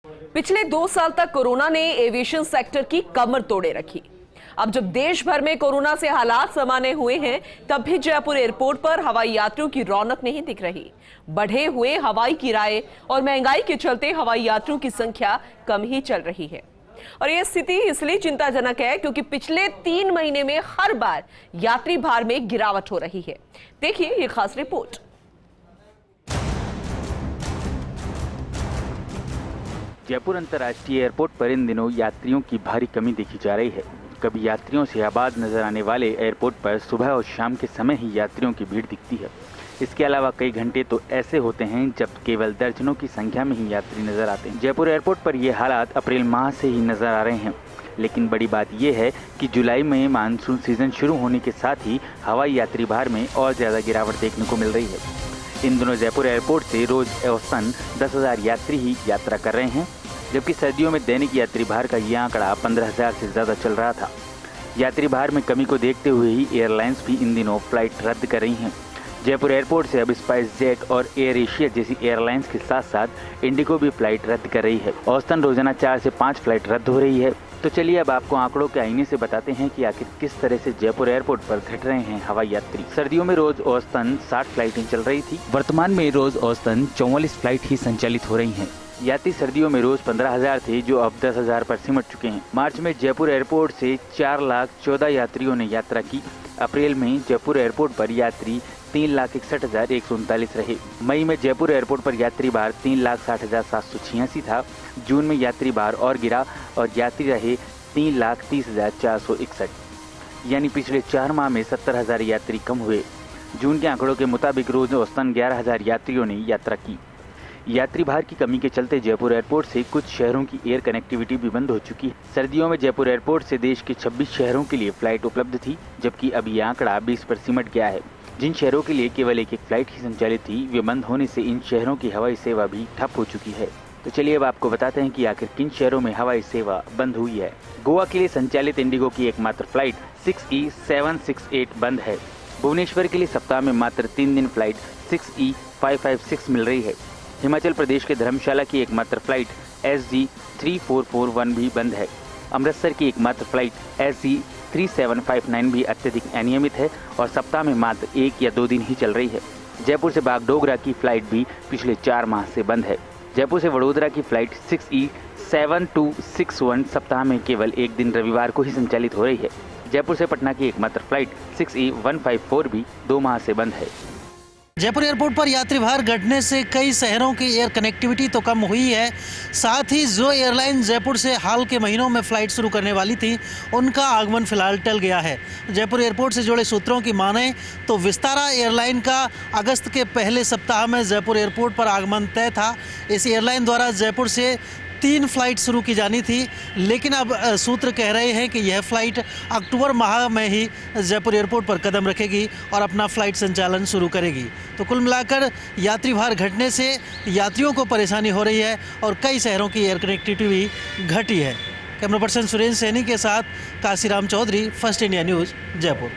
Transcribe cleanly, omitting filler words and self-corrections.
पिछले 2 साल तक कोरोना ने एविएशन सेक्टर की कमर तोड़े रखी। अब जब देश भर में कोरोना से हालात सामान्य हुए हैं, तब भी जयपुर एयरपोर्ट पर हवाई यात्रियों की रौनक नहीं दिख रही। बढ़े हुए हवाई किराए और महंगाई के चलते हवाई यात्रियों की संख्या कम ही चल रही है। और यह स्थिति इसलिए चिंताजनक है क्योंकि पिछले 3 महीने में हर बार यात्री भार में गिरावट हो रही है। देखिए ये खास रिपोर्ट। जयपुर अंतर्राष्ट्रीय एयरपोर्ट पर इन दिनों यात्रियों की भारी कमी देखी जा रही है। कभी यात्रियों से आबाद नजर आने वाले एयरपोर्ट पर सुबह और शाम के समय ही यात्रियों की भीड़ दिखती है। इसके अलावा कई घंटे तो ऐसे होते हैं जब केवल दर्जनों की संख्या में ही यात्री नजर आते हैं। जयपुर एयरपोर्ट पर ये हालात अप्रैल माह से ही नजर आ रहे हैं, लेकिन बड़ी बात यह है कि जुलाई में मानसून सीजन शुरू होने के साथ ही हवाई यात्री भार में और ज्यादा गिरावट देखने को मिल रही है। इन दिनों जयपुर एयरपोर्ट से रोज औसतन 10,000 यात्री ही यात्रा कर रहे हैं, जबकि सर्दियों में दैनिक यात्री भार का ये आंकड़ा 15,000 से ज़्यादा चल रहा था। यात्री भार में कमी को देखते हुए ही एयरलाइंस भी इन दिनों फ्लाइट रद्द कर रही हैं। जयपुर एयरपोर्ट से अब स्पाइस जेट और एयर एशिया जैसी एयरलाइंस के साथ साथ इंडिगो भी फ्लाइट रद्द कर रही है। औसतन रोजाना 4 से 5 फ्लाइट रद्द हो रही है। तो चलिए अब आपको आंकड़ों के आईने से बताते हैं कि आखिर किस तरह से जयपुर एयरपोर्ट पर घट रहे हैं हवाई यात्री। सर्दियों में रोज औसतन 60 फ्लाइटें चल रही थी। वर्तमान में रोज औसतन 44 फ्लाइट ही संचालित हो रही हैं। यात्री सर्दियों में रोज 15,000 थे, जो अब 10,000 पर सिमट चुके हैं। मार्च में जयपुर एयरपोर्ट से 4,14,000 यात्रियों ने यात्रा की। अप्रैल में जयपुर एयरपोर्ट पर यात्री 3,61,139 रहे। मई में जयपुर एयरपोर्ट पर यात्री भार 3,60,786 था। जून में यात्री भार और गिरा और यात्री रहे 3,30,461, यानी पिछले 4 माह में 70,000 यात्री कम हुए। जून के आंकड़ों के मुताबिक रोज औसतन 11,000 यात्रियों ने यात्रा की। यात्री भार की कमी के चलते जयपुर एयरपोर्ट से कुछ शहरों की एयर कनेक्टिविटी भी बंद हो चुकी है। सर्दियों में जयपुर एयरपोर्ट से देश के 26 शहरों के लिए फ्लाइट उपलब्ध थी, जबकि अब ये आंकड़ा 20 पर सिमट गया है। जिन शहरों के लिए केवल एक फ्लाइट ही संचालित थी, वे बंद होने से इन शहरों की हवाई सेवा भी ठप हो चुकी है। तो चलिए अब आपको बताते हैं कि आखिर किन शहरों में हवाई सेवा बंद हुई है। गोवा के लिए संचालित इंडिगो की एकमात्र फ्लाइट 6E768 बंद है। भुवनेश्वर के लिए सप्ताह में मात्र 3 दिन फ्लाइट 6E556 मिल रही है। हिमाचल प्रदेश के धर्मशाला की एकमात्र फ्लाइट SG3441 भी बंद है। अमृतसर की एकमात्र फ्लाइट SG3759 भी अत्यधिक अनियमित है और सप्ताह में मात्र 1 या 2 दिन ही चल रही है। जयपुर से बागडोगरा की फ्लाइट भी पिछले 4 माह से बंद है। जयपुर से वडोदरा की फ्लाइट 6E7261 सप्ताह में केवल 1 दिन रविवार को ही संचालित हो रही है। जयपुर से पटना की एकमात्र फ्लाइट 6E154 भी 2 माह से बंद है। जयपुर एयरपोर्ट पर यात्री भार घटने से कई शहरों की एयर कनेक्टिविटी तो कम हुई है, साथ ही जो एयरलाइन जयपुर से हाल के महीनों में फ़्लाइट शुरू करने वाली थी, उनका आगमन फिलहाल टल गया है। जयपुर एयरपोर्ट से जुड़े सूत्रों की माने तो विस्तारा एयरलाइन का अगस्त के पहले सप्ताह में जयपुर एयरपोर्ट पर आगमन तय था। इस एयरलाइन द्वारा जयपुर से 3 फ्लाइट शुरू की जानी थी, लेकिन अब सूत्र कह रहे हैं कि यह फ़्लाइट अक्टूबर माह में ही जयपुर एयरपोर्ट पर कदम रखेगी और अपना फ़्लाइट संचालन शुरू करेगी। तो कुल मिलाकर यात्री भार घटने से यात्रियों को परेशानी हो रही है और कई शहरों की एयर कनेक्टिविटी भी घटी है। कैमरा पर्सन सुरेंद्र सैनी के साथ Kashiram Chaudhary, First India News, Jaipur.